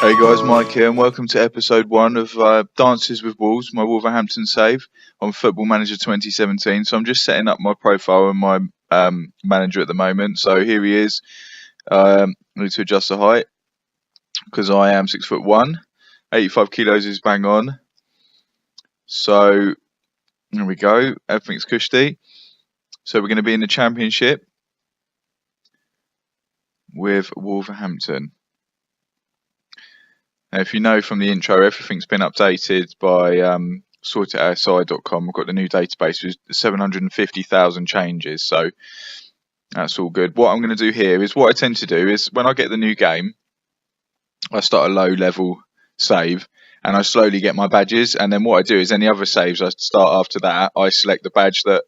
Hey guys, Mike here, and welcome to episode 1 of Dances with Wolves, my Wolverhampton save on Football Manager 2017. So I'm just setting up my profile and my manager at the moment. So here he is. I need to adjust the height because I am 6'1", 85 kilos is bang on. So there we go. Everything's cushy. So we're going to be in the Championship with Wolverhampton. Now, if you know from the intro, everything's been updated by sortitoutside.com. I've got the new database with 750,000 changes, so that's all good. What I'm going to do here is, what I tend to do is, when I get the new game, I start a low level save and I slowly get my badges, and then what I do is any other saves I start after that, I select the badge that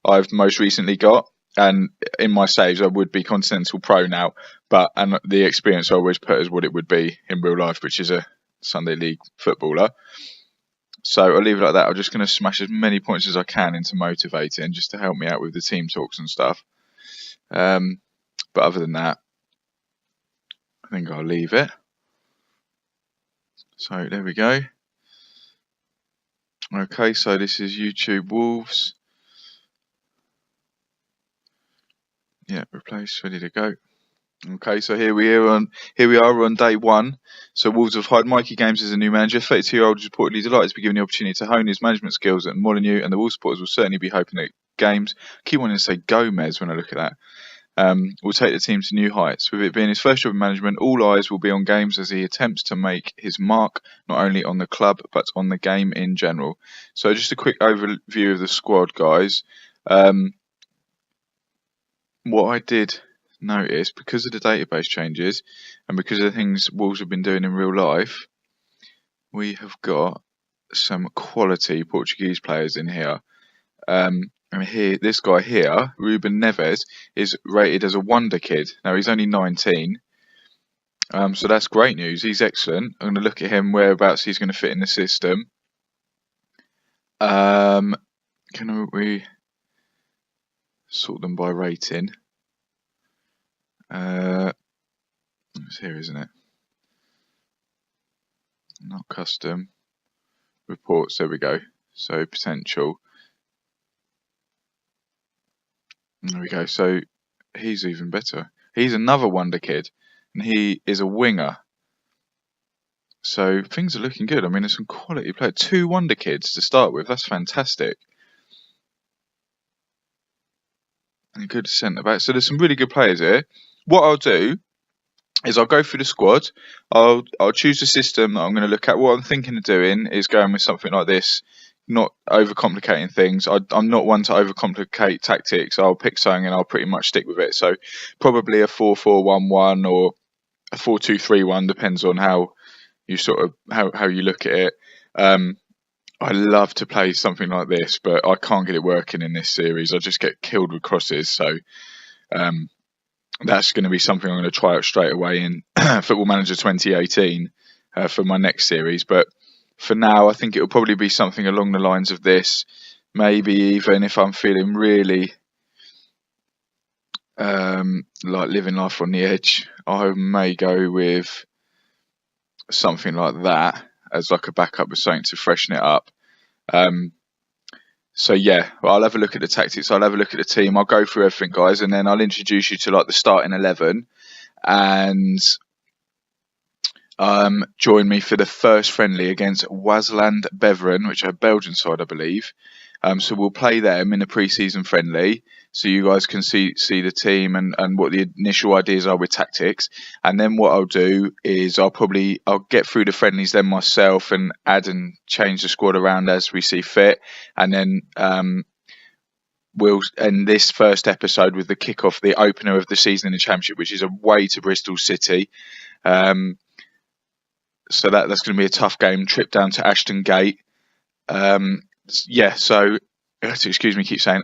I've most recently got. And in my saves, I would be Continental Pro now, and the experience I always put as what it would be in real life, which is a Sunday League footballer. So I'll leave it like that. I'm just going to smash as many points as I can into motivating, just to help me out with the team talks and stuff. But other than that, I think I'll leave it. So there we go. Okay, so this is YouTube Wolves. Yeah, replace, ready to go. Okay, so here we are on day 1. So Wolves have hired Mikey Games as a new manager. 32-year-old is reportedly delighted to be given the opportunity to hone his management skills at Molineux, and the Wolves supporters will certainly be hoping that Games, I keep wanting to say Gomez when I look at that, will take the team to new heights. With it being his first job in management, all eyes will be on Games as he attempts to make his mark not only on the club but on the game in general. So just a quick overview of the squad, guys. What I did notice, because of the database changes and because of the things Wolves have been doing in real life, we have got some quality Portuguese players in here. And here, this guy here, Ruben Neves, is rated as a wonder kid. Now he's only 19, so that's great news. He's excellent. I'm going to look at him, whereabouts he's going to fit in the system. Can we sort them by rating? It's here, isn't it? Not custom reports. There we go. So potential. There we go. So he's even better. He's another wonder kid, and he is a winger. So things are looking good. I mean, there's some quality players. 2 wonder kids to start with. That's fantastic. And a good centre back. So there's some really good players here. What I'll do is I'll go through the squad. I'll choose the system that I'm going to look at. What I'm thinking of doing is going with something like this, not overcomplicating things. I'm not one to overcomplicate tactics. I'll pick something and I'll pretty much stick with it. So probably a 4-4-1-1 or a 4-2-3-1, depends on how you how you look at it. I love to play something like this, but I can't get it working in this series. I just get killed with crosses. So that's going to be something I'm going to try out straight away in Football Manager 2018 for my next series. But for now, I think it will probably be something along the lines of this. Maybe even if I'm feeling really like living life on the edge, I may go with something like that as like a backup with something to freshen it up. So yeah, I'll have a look at the tactics. I'll have a look at the team. I'll go through everything, guys, and then I'll introduce you to like the starting 11, and join me for the first friendly against Beveren, which are a Belgian side, I believe. So we'll play them in a pre-season friendly, so you guys can see the team and what the initial ideas are with tactics. And then what I'll do is I'll get through the friendlies then myself and add and change the squad around as we see fit. And then we'll end this first episode with the kickoff, the opener of the season in the Championship, which is away to Bristol City. So that's going to be a tough game. Trip down to Ashton Gate. Yeah, so excuse me, keep saying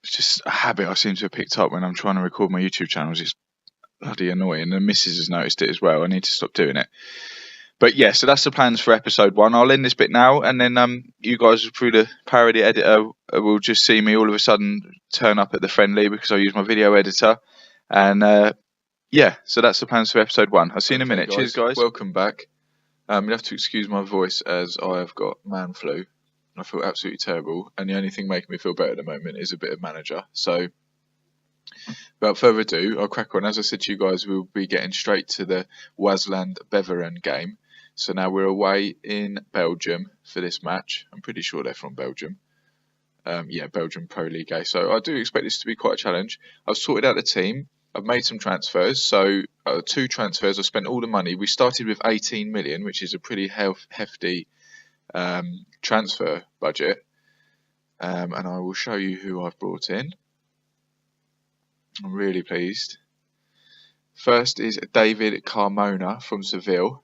it's just a habit I seem to have picked up when I'm trying to record my YouTube channels. It's bloody annoying. The missus has noticed it as well. I need to stop doing it. But yeah, so that's the plans for episode 1. I'll end this bit now, and then you guys through the parody editor will just see me all of a sudden turn up at the friendly because I use my video editor, and yeah, so that's the plans for episode 1. I'll see you in a Okay, minute. Cheers, guys. Welcome back. You have to excuse my voice as I have got man flu. I feel absolutely terrible, and the only thing making me feel better at the moment is a bit of manager. So, without further ado, I'll crack on. As I said to you guys, we'll be getting straight to the Wasland Beveren game. So now we're away in Belgium for this match. I'm pretty sure they're from Belgium. Yeah, Belgium Pro League. So I do expect this to be quite a challenge. I've sorted out the team. I've made some transfers. So 2 transfers. I spent all the money. We started with 18 million, which is a pretty hefty transfer budget. And I will show you who I've brought in. I'm really pleased. First is David Carmona from Seville.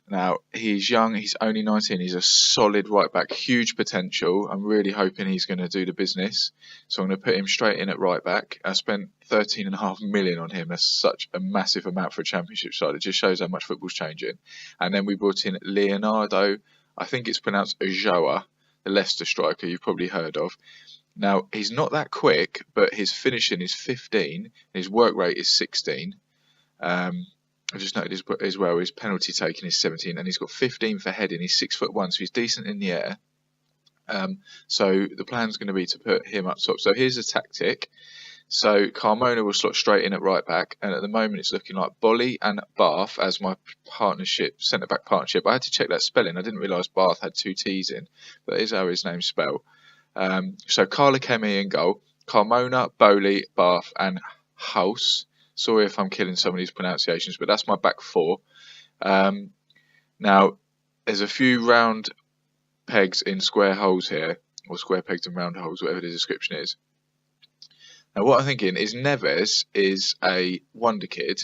Now, he's young, he's only 19, he's a solid right back, huge potential. I'm really hoping he's going to do the business. So I'm going to put him straight in at right back. I spent 13.5 million on him. That's such a massive amount for a championship side. It just shows how much football's changing. And then we brought in Leonardo, I think it's pronounced Ulloa, the Leicester striker you've probably heard of. Now, he's not that quick, but his finishing is 15, and his work rate is 16. I just noted as well his penalty taking is 17, and he's got 15 for heading. He's 6'1", so he's decent in the air. So the plan's going to be to put him up top. So here's a tactic. So Carmona will slot straight in at right back, and at the moment it's looking like Bolly and Bath as my centre back partnership. I had to check that spelling. I didn't realise Bath had 2 T's in, but that is how his name's spelled. So Carla Kemi in goal, Carmona, Bowley, Bath, and House. Sorry if I'm killing some of these pronunciations, but that's my back 4. Now, there's a few round pegs in square holes here, or square pegs in round holes, whatever the description is. Now, what I'm thinking is Neves is a wonder kid,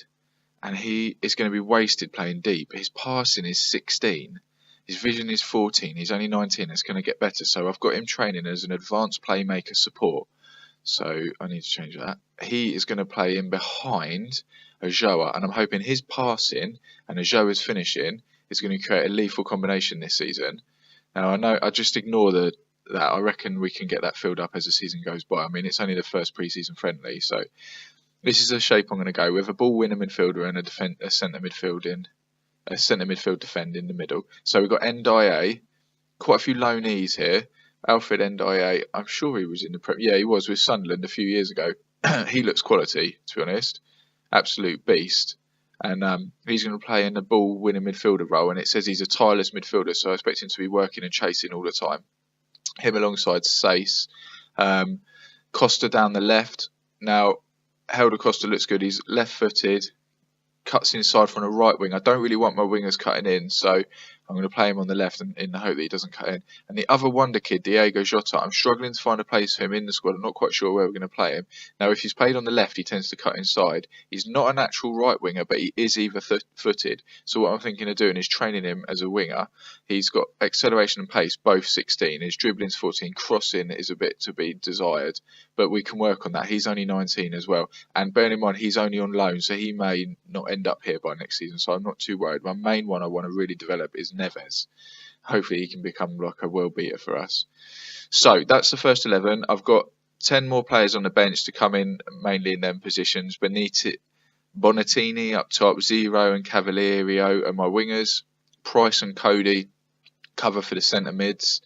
and he is going to be wasted playing deep. His passing is 16. His vision is 14. He's only 19. It's going to get better. So I've got him training as an advanced playmaker support. So I need to change that. He is going to play in behind Ulloa, and I'm hoping his passing and Ulloa's finishing is going to create a lethal combination this season. Now, I know I just ignore that. I reckon we can get that filled up as the season goes by. I mean, it's only the first pre-season friendly, so this is the shape I'm going to go with: a ball-winning midfielder and a centre midfield defend in the middle. So we've got Ndiaye, quite a few loanees here. Alfred Ndiaye, I'm sure he was in the Prem. Yeah, he was with Sunderland a few years ago. He looks quality, to be honest. Absolute beast. And he's going to play in the ball-winning midfielder role, and it says he's a tireless midfielder, so I expect him to be working and chasing all the time. Him alongside Sace. Costa down the left. Now, Helder Costa looks good. He's left-footed. Cuts inside from a right wing. I don't really want my wingers cutting in, so I'm going to play him on the left in the hope that he doesn't cut in. And the other wonder kid, Diego Jota, I'm struggling to find a place for him in the squad. I'm not quite sure where we're going to play him. Now, if he's played on the left, he tends to cut inside. He's not a natural right winger, but he is either-footed. So what I'm thinking of doing is training him as a winger. He's got acceleration and pace, both 16. His dribbling's 14. Crossing is a bit to be desired, but we can work on that. He's only 19 as well. And bearing in mind, he's only on loan, so he may not end up here by next season. So I'm not too worried. My main one I want to really develop is Neves. Hopefully he can become like a world beater for us. So that's the first 11. I've got 10 more players on the bench to come in, mainly in them positions. Bonatini up top, Zero and Cavaliero are my wingers. Price and Cody cover for the centre mids.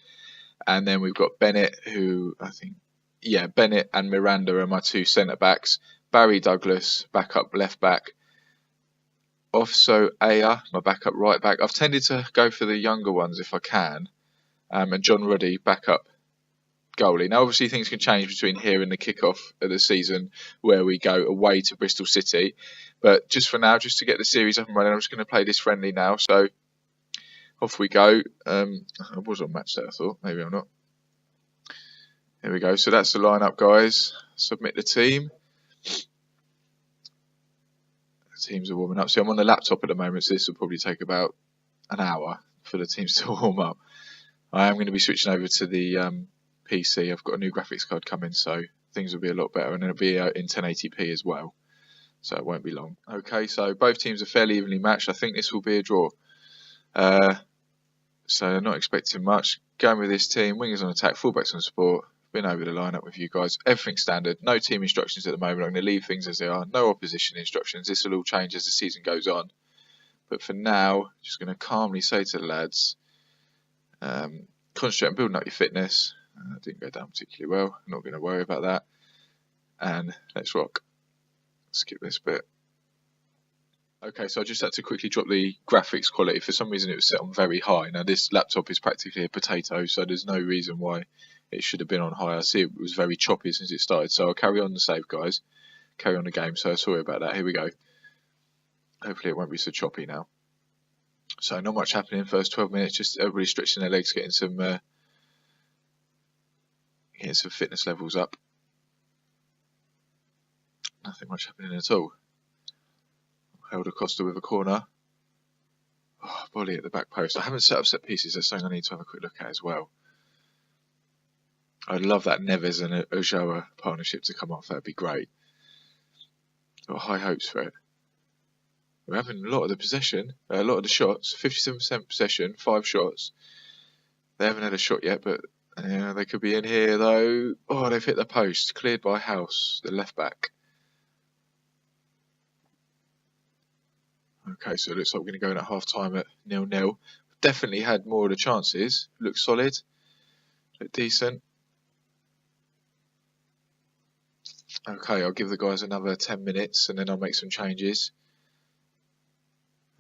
And then we've got Bennett, Bennett and Miranda are my 2 centre backs. Barry Douglas, backup left back. Ofso Aya, my backup right back. I've tended to go for the younger ones if I can. And John Ruddy, backup goalie. Now, obviously, things can change between here and the kickoff of the season where we go away to Bristol City. But just for now, just to get the series up and running, I'm just going to play this friendly now. So off we go. I was on match day, I thought. Maybe I'm not. Here we go. So that's the lineup, guys. Submit the team. Teams are warming up. So I'm on the laptop at the moment, so this will probably take about an hour for the teams to warm up. I am going to be switching over to the PC. I've got a new graphics card coming, so things will be a lot better, and it'll be in 1080p as well, so it won't be long. Okay, so both teams are fairly evenly matched. I think this will be a draw. So I'm not expecting much. Going with this team, wingers on attack, fullbacks on support, been over the lineup with you guys. Everything standard. No team instructions at the moment. I'm going to leave things as they are. No opposition instructions. This will all change as the season goes on. But for now, just going to calmly say to the lads, concentrate on building up your fitness. Didn't go down particularly well. I'm not going to worry about that. And let's rock. Skip this bit. Okay, so I just had to quickly drop the graphics quality. For some reason it was set on very high. Now this laptop is practically a potato, so there's no reason why it should have been on high. I see it was very choppy since it started, so I'll carry on the save, guys. Carry on the game, so sorry about that. Here we go. Hopefully it won't be so choppy now. So not much happening in the first 12 minutes, just everybody stretching their legs, getting some fitness levels up. Nothing much happening at all. Helder Costa with a corner. Oh, volley at the back post. I haven't set up set pieces. That's something I need to have a quick look at as well. I'd love that Neves and Ojoa partnership to come off. That'd be great. Got high hopes for it. We're having a lot of the possession, a lot of the shots. 57% possession, 5 shots. They haven't had a shot yet, but they could be in here though. Oh, they've hit the post. Cleared by House, the left back. Okay, so it looks like we're going to go in at half time at 0-0. Definitely had more of the chances. Look solid. Look decent. Okay, I'll give the guys another 10 minutes and then I'll make some changes.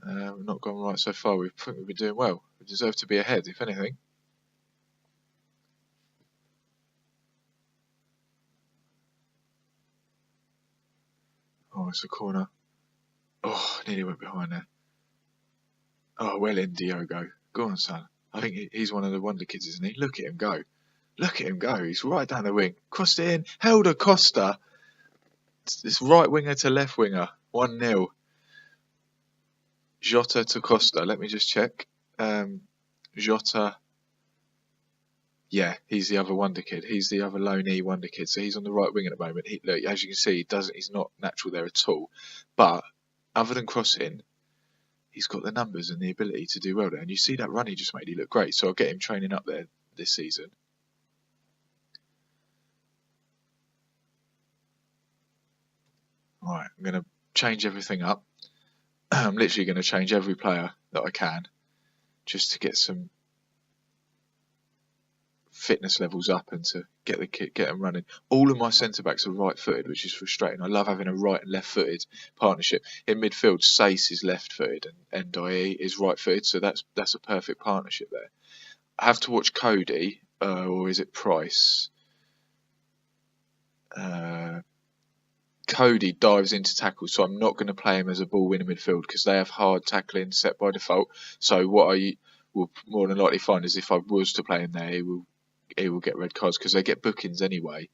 We've not gone right so far. I think we've been doing well. We deserve to be ahead, if anything. Oh, it's a corner. Oh, nearly went behind there. Oh, well in, Diogo. Go on, son. I think he's one of the wonder kids, isn't he? Look at him go. Look at him go. He's right down the wing. Crossed it in. Helder Costa. It's right winger to left winger. 1-0. Jota to Costa. Let me just check. Jota. Yeah, he's the other wonder kid. He's the other loanee wonder kid. So he's on the right wing at the moment. Look, as you can see, he's not natural there at all. But other than crossing, he's got the numbers and the ability to do well there. And you see that run he just made, he look great. So I'll get him training up there this season. Right, I'm going to change everything up. I'm literally going to change every player that I can just to get some fitness levels up and to get them running. All of my centre-backs are right-footed, which is frustrating. I love having a right and left-footed partnership. In midfield, Sace is left-footed and Ndiaye is right-footed, so that's a perfect partnership there. I have to watch Cody, or is it Price? Cody dives into tackles, so I'm not going to play him as a ball winner midfield because they have hard tackling set by default. So what I will more than likely find is if I was to play him there, he will get red cards because they get bookings anyway.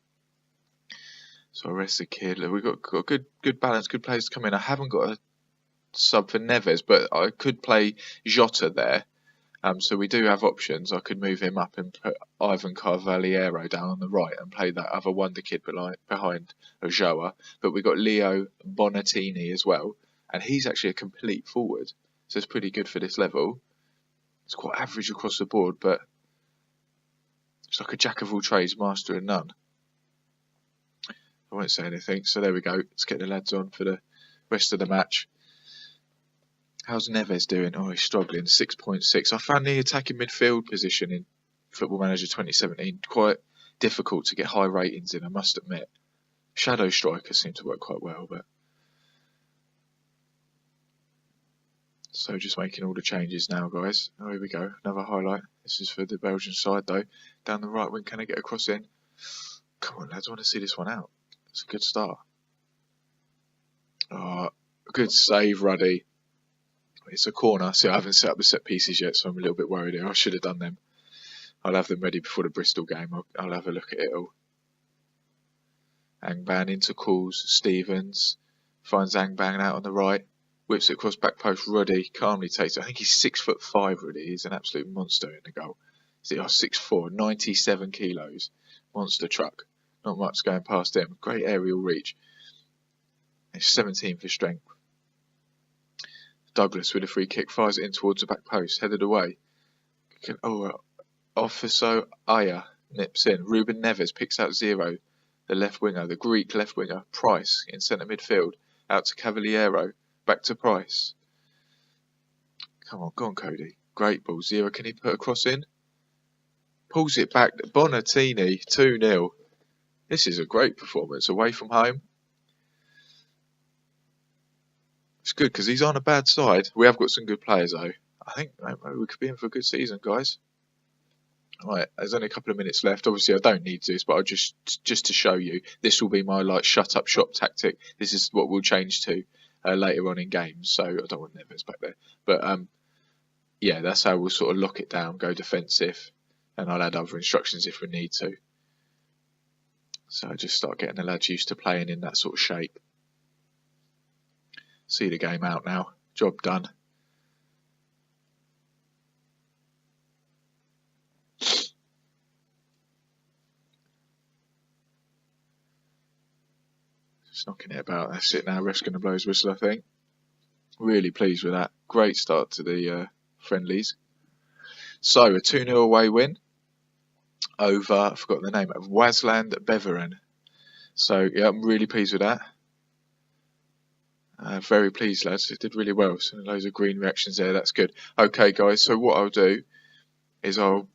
So I rest the kid. We've got good balance, good players to come in. I haven't got a sub for Neves, but I could play Jota there. So we do have options. I could move him up and put Ivan Carvalheiro down on the right and play that other wonder kid behind Ojoa. But we've got Leo Bonatini as well, and he's actually a complete forward, so it's pretty good for this level. It's quite average across the board, but it's like a jack of all trades, master of none. I won't say anything. So there we go. Let's get the lads on for the rest of the match. How's Neves doing? Oh, he's struggling. 6.6. I found the attacking midfield position in Football Manager 2017 quite difficult to get high ratings in, I must admit. Shadow Striker seemed to work quite well, but so just making all the changes now, guys. Oh, here we go. Another highlight. This is for the Belgian side, though. Down the right wing, can I get a cross in? Come on, lads. I want to see this one out. It's a good start. Oh, good save, Ruddy. It's a corner. See, I haven't set up the set pieces yet, so I'm a little bit worried here. I should have done them. I'll have them ready before the Bristol game. I'll have a look at it all. Angban into calls. Stevens finds Angban out on the right. Whips it across back post. Ruddy calmly takes it. I think he's 6'5", Ruddy. He's an absolute monster in the goal. Is it 6'4", 97 kilos. Monster truck. Not much going past him. Great aerial reach. He's 17 for strength. Douglas with a free kick, fires it in towards the back post, headed away. Officer Aya nips in. Ruben Neves picks out 0. The left winger, the Greek left winger, Price in centre midfield. Out to Cavaliero. Back to Price. Come on, go on, Cody. Great ball. 0. Can he put a cross in? Pulls it back. Bonatini, 2-0. This is a great performance away from home. It's good because he's on a bad side. We have got some good players though. I think maybe we could be in for a good season, guys. Right, there's only a couple of minutes left. Obviously, I don't need this, but I'll just to show you. This will be my shut up shop tactic. This is what we'll change to later on in games. So I don't want Neves back there, but yeah, that's how we'll sort of lock it down, go defensive, and I'll add other instructions if we need to. So I just start getting the lads used to playing in that sort of shape. See the game out now. Job done. Just knocking it about. That's it now. Ref's going to blow his whistle, I think. Really pleased with that. Great start to the friendlies. So a 2-0 away win over, I've forgotten the name, of Beveren. So yeah, I'm really pleased with that. Very pleased, lads. It did really well. So loads of green reactions there. That's good. Okay, guys. So what I'll do is I'll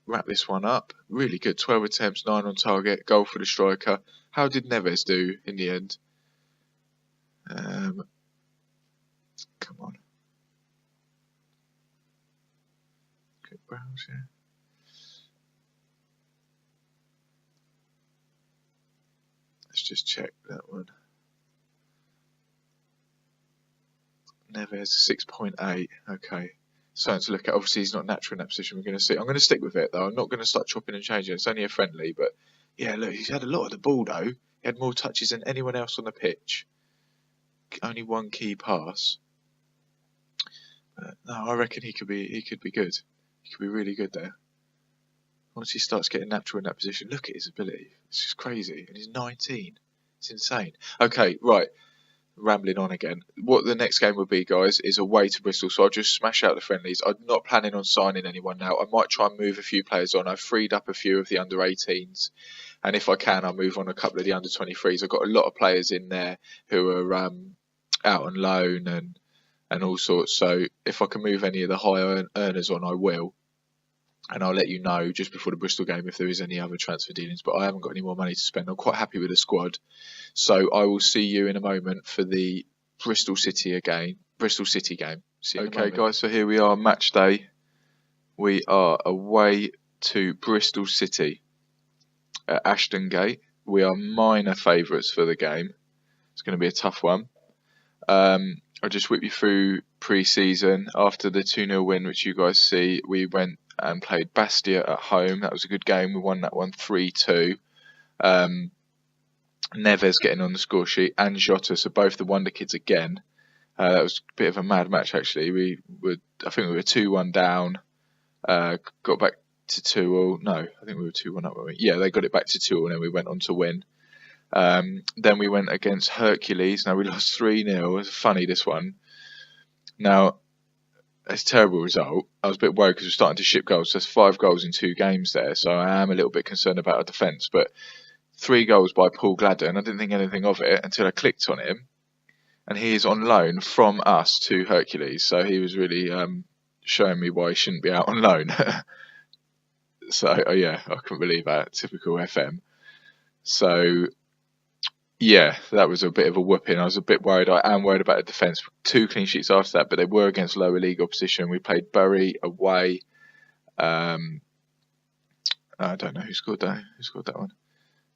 wrap this one up. Really good. 12 attempts, 9 on target. Goal for the striker. How did Neves do in the end? Come on. Good browse here. Let's just check that one. Neves 6.8. Okay. Something to look at. Obviously, he's not natural in that position. We're going to see. I'm going to stick with it though. I'm not going to start chopping and changing. It's only a friendly, but yeah, look, he's had a lot of the ball though. He had more touches than anyone else on the pitch. Only one key pass. No, I reckon he could be good. He could be really good there. Once he starts getting natural in that position, look at his ability. It's just crazy. And he's 19. It's insane. Okay, right. Rambling on again. What the next game will be, guys, is away to Bristol. So I'll just smash out the friendlies. I'm not planning on signing anyone now. I might try and move a few players on. I've freed up a few of the under 18s. And if I can, I'll move on a couple of the under 23s. I've got a lot of players in there who are out on loan and all sorts. So if I can move any of the higher earners on, I will. And I'll let you know just before the Bristol game if there is any other transfer dealings. But I haven't got any more money to spend. I'm quite happy with the squad. So I will see you in a moment for the Bristol City game. Okay, guys. So here we are, match day. We are away to Bristol City at Ashton Gate. We are minor favourites for the game. It's going to be a tough one. I'll just whip you through pre-season. After the 2-0 win, which you guys see, we went and played Bastia at home. That was a good game. We won that one 3-2. Neves getting on the score sheet and Jota, so both the Wonder Kids again. That was a bit of a mad match actually. I think we were 2-1 down. Got back to 2-0. No, I think we were 2-1 up. Yeah, they got it back to 2-0 and then we went on to win. Then we went against Hercules. Now we lost 3-0. It's funny, this one. Now, it's a terrible result. I was a bit worried because we're starting to ship goals. So there's 5 goals in 2 games there. So I am a little bit concerned about our defence. But 3 goals by Paul Gladden. I didn't think anything of it until I clicked on him. And he is on loan from us to Hercules. So he was really showing me why he shouldn't be out on loan. So, yeah, I couldn't believe that. Typical FM. So, yeah, that was a bit of a whooping. I was a bit worried. I am worried about the defence. 2 clean sheets after that, but they were against lower league opposition. We played Bury away. I don't know who scored that. Who scored that one?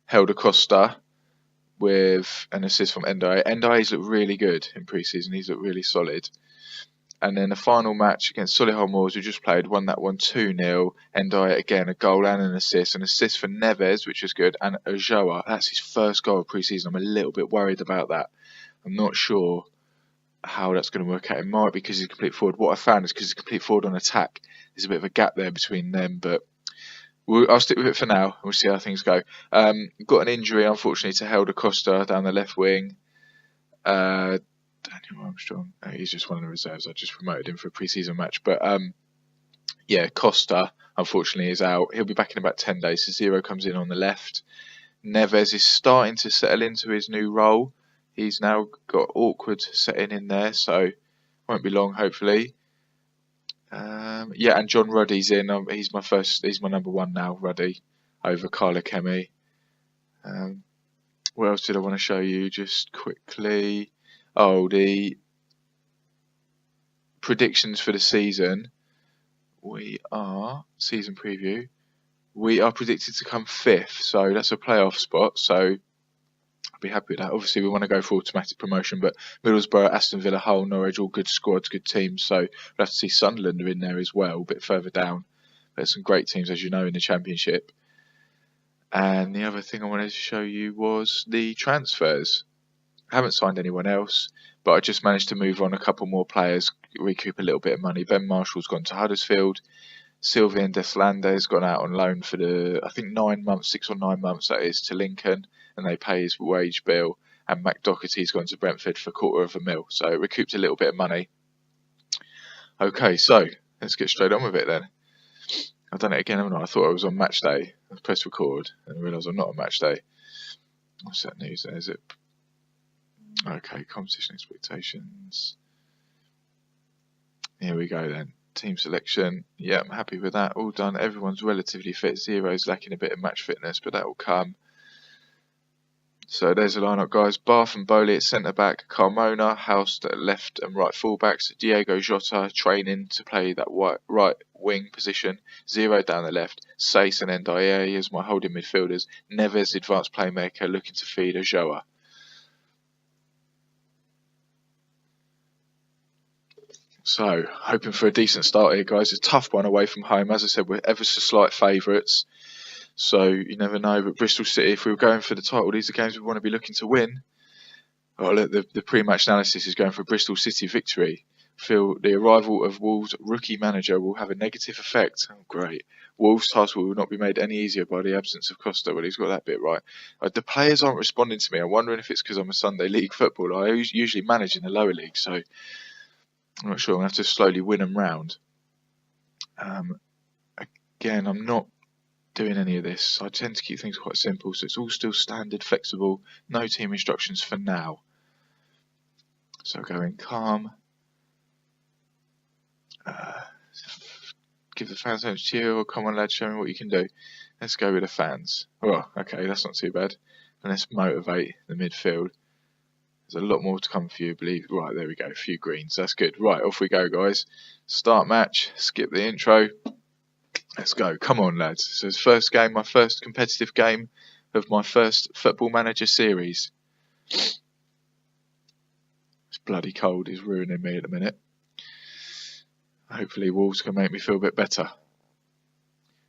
Helder Costa with an assist from Endai. Endai's looked really good in pre-season. He's looked really solid. And then the final match against Solihull Moors, we just played, won that one 2-0. Endai again, a goal and an assist. An assist for Neves, which was good, and Ojoa. That's his first goal of pre-season. I'm a little bit worried about that. I'm not sure how that's going to work out. It might be because he's complete forward. What I found is because he's complete forward on attack, there's a bit of a gap there between them, but I'll stick with it for now. We'll see how things go. Got an injury, unfortunately, to Helder Costa down the left wing. Daniel Armstrong, he's just one of the reserves. I just promoted him for a pre-season match. But Yeah, Costa, unfortunately, is out. He'll be back in about 10 days. So Zero comes in on the left. Neves is starting to settle into his new role. He's now got Awkward setting in there, so won't be long, hopefully. Yeah, and John Ruddy's in. He's my number one now, Ruddy, over Carla Kemi. What else did I want to show you just quickly? Oh, the predictions for the season. Season preview. We are predicted to come 5th, so that's a playoff spot, so I'll be happy with that. Obviously, we want to go for automatic promotion, but Middlesbrough, Aston Villa, Hull, Norwich, all good squads, good teams, so we'll have to see Sunderland are in there as well, a bit further down. There's some great teams, as you know, in the Championship. And the other thing I wanted to show you was the transfers. I haven't signed anyone else, but I just managed to move on a couple more players, recoup a little bit of money. Ben Marshall's gone to Huddersfield. Sylvian Deslande has gone out on loan for I think 9 months, 6 or 9 months that is, to Lincoln, and they pay his wage bill. And Mac Doherty's gone to Brentford for £250,000, so it recouped a little bit of money. Okay, so let's get straight on with it then. I've done it again, haven't I? I thought I was on match day. I pressed record and realised I'm not on match day. What's that news there? Is it? Okay, competition expectations. Here we go then. Team selection. Yeah, I'm happy with that. All done. Everyone's relatively fit. Zero's lacking a bit of match fitness, but that will come. So there's the lineup, guys. Bath and Bowley at centre back. Carmona, House at left and right fullbacks. Diego Jota training to play that right wing position. Zero down the left. Sace and Ndiaye as my holding midfielders. Neves, advanced playmaker, looking to feed Ajoa. So, hoping for a decent start here, guys. It's a tough one away from home. As I said, we're ever so slight favourites. So, you never know. But Bristol City, if we were going for the title, these are games we want to be looking to win. Oh, look, the pre-match analysis is going for a Bristol City victory. Feel the arrival of Wolves' rookie manager will have a negative effect. Oh, great. Wolves' task will not be made any easier by the absence of Costa. Well, he's got that bit right. The players aren't responding to me. I'm wondering if it's because I'm a Sunday League footballer. I usually manage in the lower league, so I'm not sure. I'm going to have to slowly win them round. Again, I'm not doing any of this. I tend to keep things quite simple, so it's all still standard, flexible, no team instructions for now. So going calm. Give the fans a cheer, or come on lads, show me what you can do. Let's go with the fans. Oh, okay, that's not too bad. And let's motivate the midfield. There's a lot more to come for you, believe. Right, there we go, a few greens, that's good. Right, off we go, guys. Start match, skip the intro. Let's go, come on lads. So it's first game, my first competitive game of my first Football Manager series. It's bloody cold, it's ruining me at the minute. Hopefully Wolves can make me feel a bit better.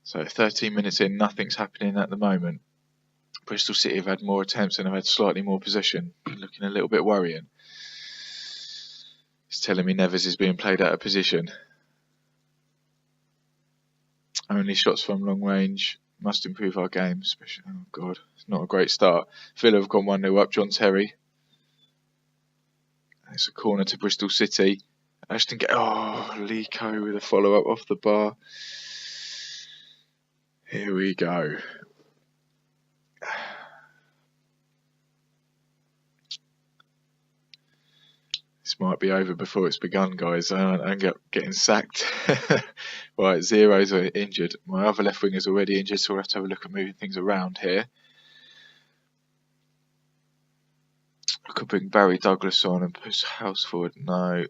So 13 minutes in, nothing's happening at the moment. Bristol City have had more attempts and have had slightly more possession. Looking a little bit worrying. It's telling me Neves is being played out of position. Only shots from long range. Must improve our game. Especially, oh God, it's not a great start. Villa have gone 1-0 up. John Terry. It's a corner to Bristol City. Ashton Lico with a follow-up off the bar. Here we go. This might be over before it's begun, guys. I'm getting sacked. Right, Zero's are injured. My other left wing is already injured, so we'll have to have a look at moving things around here. I could bring Barry Douglas on and push House forward. No.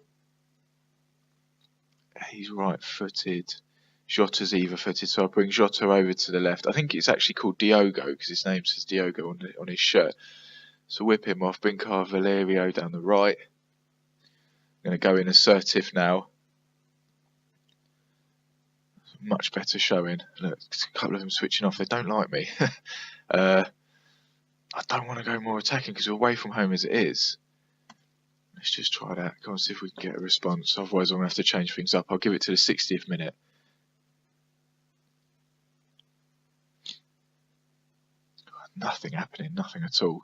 He's right-footed. Jota's either-footed, so I'll bring Jota over to the left. I think it's actually called Diogo, because his name says Diogo on his shirt. So whip him off, bring Valerio down the right. I'm going to go in assertive now. Much better showing. Look, a couple of them switching off. They don't like me. I don't want to go more attacking because we're away from home as it is. Let's just try that. Go and see if we can get a response. Otherwise, I'm going to have to change things up. I'll give it to the 60th minute. Nothing happening. Nothing at all.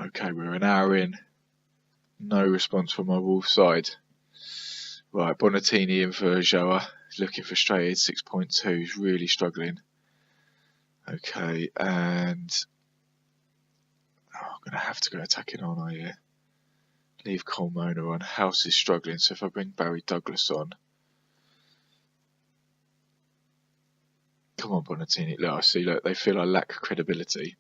Okay, we're an hour in. No response from my Wolves side. Right, Bonatini in for Joa. He's looking frustrated. 6.2. He's really struggling. Okay, and I'm going to have to go attacking on, are you? Leave Colmona on. House is struggling, so if I bring Barry Douglas on. Come on, Bonatini. Look, I see, look, they feel I lack credibility.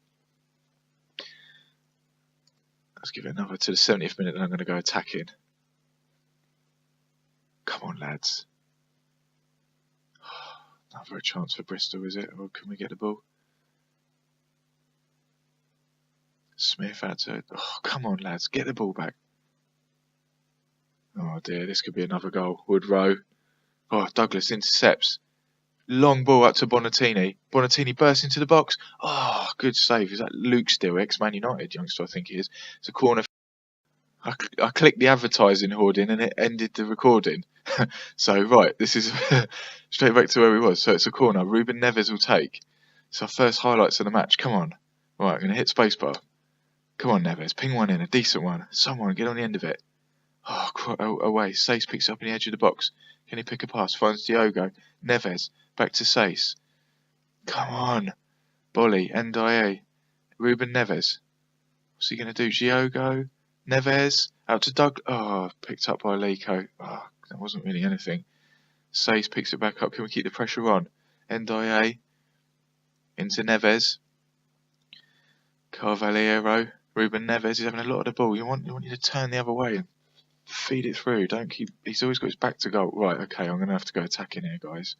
Let's give it another to the 70th minute, and I'm going to go attacking. Come on, lads. Another chance for Bristol, is it? Or can we get the ball? Smith out to... Oh, come on, lads. Get the ball back. Oh, dear. This could be another goal. Woodrow. Oh, Douglas intercepts. Long ball up to Bonatini. Bonatini bursts into the box. Oh, good save. Is that Luke Still, ex-Man United youngster, I think he is. It's a corner. I clicked the advertising hoarding and it ended the recording. So, right, this is straight back to where we was. So it's a corner. Ruben Neves will take. It's our first highlights of the match. Come on. Right, I'm going to hit spacebar. Come on, Neves. Ping one in, a decent one. Someone, get on the end of it. Oh, away. Sace picks up in the edge of the box. Can he pick a pass? Finds Diogo. Neves. Back to Sace. Come on. Bolly. Ndiaye. Ruben Neves. What's he going to do? Diogo. Neves. Out to Doug. Oh, picked up by Lico. Oh, that wasn't really anything. Sace picks it back up. Can we keep the pressure on? Ndiaye. Into Neves. Carvalheiro. Ruben Neves. He's having a lot of the ball. You want you to turn the other way and feed it through. Don't keep. He's always got his back to goal. Right. Okay. I'm going to have to go attacking here, guys.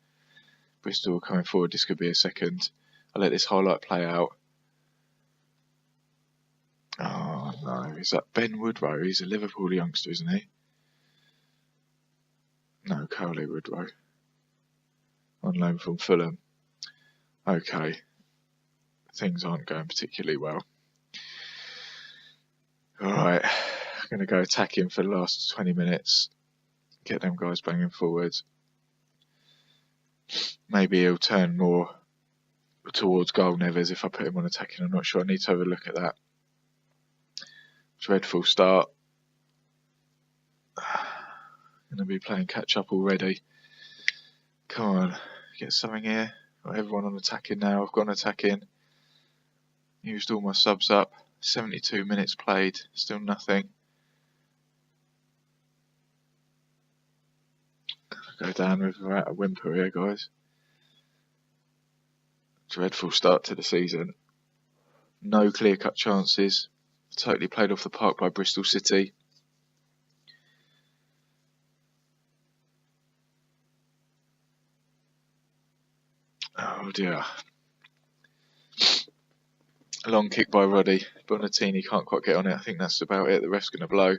Bristol coming forward. This could be a second. I'll let this highlight play out. Oh no, is that Ben Woodrow? He's a Liverpool youngster, isn't he? No, Cowley Woodrow. On loan from Fulham. Okay. Things aren't going particularly well. Alright, I'm going to go attacking for the last 20 minutes. Get them guys banging forward. Maybe he'll turn more towards goal, Neves, if I put him on attacking. I'm not sure. I need to have a look at that. Dreadful start. Going to be playing catch up already. Come on, get something here. Got everyone on attacking now. I've gone attacking. Used all my subs up. 72 minutes played. Still nothing. Go down without a whimper here, guys. Dreadful start to the season. No clear-cut chances. Totally played off the park by Bristol City. Oh dear. A long kick by Roddy. Bonatini can't quite get on it. I think that's about it. The ref's going to blow.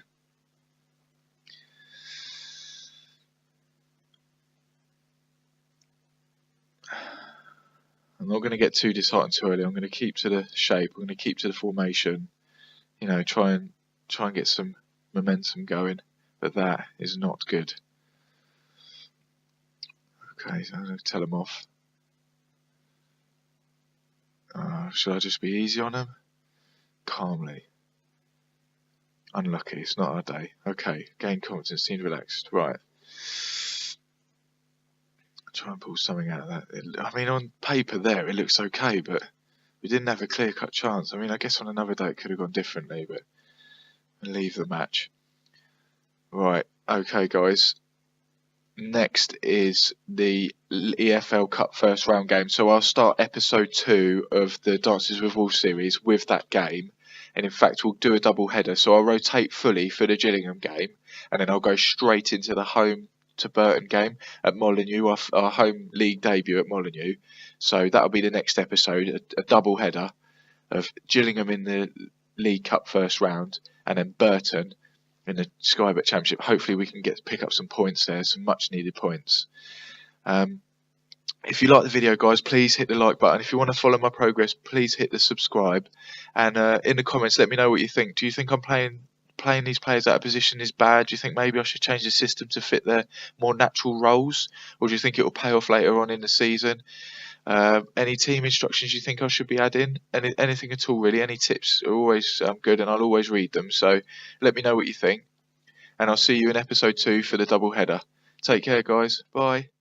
I'm not going to get too disheartened too early. I'm going to keep to the shape. I'm going to keep to the formation. You know, try and get some momentum going. But that is not good. Okay, so I'm going to tell him off. Should I just be easy on him? Calmly. Unlucky. It's not our day. Okay, gain confidence. Seems relaxed. Right. Try and pull something out of that. I mean, on paper there, it looks okay, but we didn't have a clear-cut chance. I mean, I guess on another day it could have gone differently, but we'll leave the match. Right. Okay, guys. Next is the EFL Cup first round game. So I'll start episode 2 of the Dances with Wolves series with that game. And in fact, we'll do a double header. So I'll rotate fully for the Gillingham game. And then I'll go straight into the home to Burton game at Molineux, our home league debut at Molineux. So that'll be the next episode, a double header of Gillingham in the League Cup first round and then Burton in the Sky Bet Championship. Hopefully we can pick up some points there, some much needed points. If you like the video, guys, please hit the like button. If you want to follow my progress, please hit the subscribe. And in the comments, let me know what you think. Do you think I'm playing these players out of position is bad? Do you think maybe I should change the system to fit their more natural roles? Or do you think it will pay off later on in the season? Any team instructions you think I should be adding? Anything at all, really? Any tips are always good, and I'll always read them. So let me know what you think. And I'll see you in episode 2 for the double header. Take care, guys. Bye.